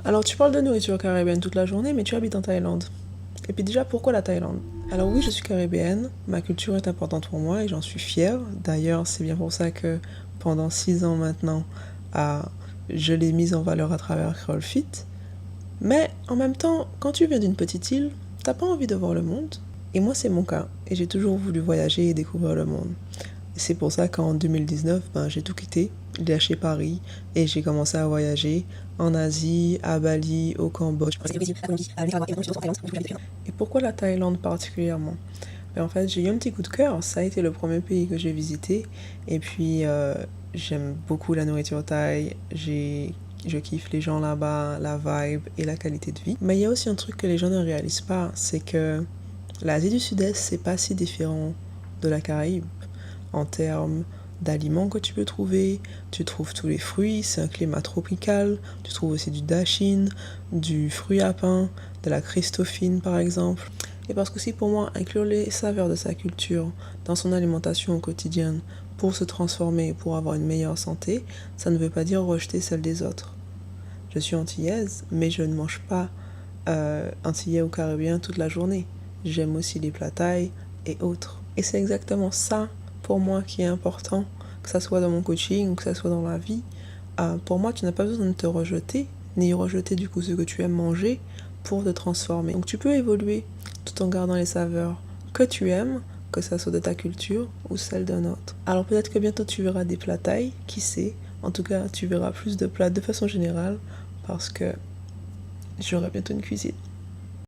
Alors tu parles de nourriture caribéenne toute la journée, mais tu habites en Thaïlande. Et puis déjà, pourquoi la Thaïlande? Alors oui, je suis caribéenne, ma culture est importante pour moi et j'en suis fière. D'ailleurs, c'est bien pour ça que pendant 6 ans maintenant, euh, je l'ai mise en valeur à travers Creole Fit. Mais en même temps, quand tu viens d'une petite île, t'as pas envie de voir le monde. Et moi, c'est mon cas. Et j'ai toujours voulu voyager et découvrir le monde. Et c'est pour ça qu'en 2019, j'ai tout quitté, j'ai lâché Paris et j'ai commencé à voyager en Asie, à Bali, au Cambodge. Et pourquoi la Thaïlande particulièrement? En fait, j'ai eu un petit coup de cœur. Ça a été le premier pays que j'ai visité. Et puis, j'aime beaucoup la nourriture thaï. Je kiffe les gens là-bas, la vibe et la qualité de vie. Mais il y a aussi un truc que les gens ne réalisent pas, c'est que l'Asie du Sud-Est, c'est pas si différent de la Caraïbe en termes d'aliments que tu peux trouver. Tu trouves tous les fruits, c'est un climat tropical. Tu trouves aussi du dachine, du fruit à pain, de la christophine par exemple. Et parce que si pour moi, inclure les saveurs de sa culture dans son alimentation au quotidien pour se transformer et pour avoir une meilleure santé, ça ne veut pas dire rejeter celle des autres. Je suis antillaise, mais je ne mange pas antillais ou caribéen toute la journée. J'aime aussi les plats thaï et autres. Et c'est exactement ça pour moi qui est important, que ça soit dans mon coaching ou que ça soit dans la vie. Pour moi, tu n'as pas besoin de te rejeter, ni rejeter du coup ce que tu aimes manger pour te transformer. Donc tu peux évoluer tout en gardant les saveurs que tu aimes, que ça soit de ta culture ou celle d'un autre. Alors peut-être que bientôt tu verras des plats thaï, qui sait. En tout cas, tu verras plus de plats de façon générale parce que j'aurai bientôt une cuisine.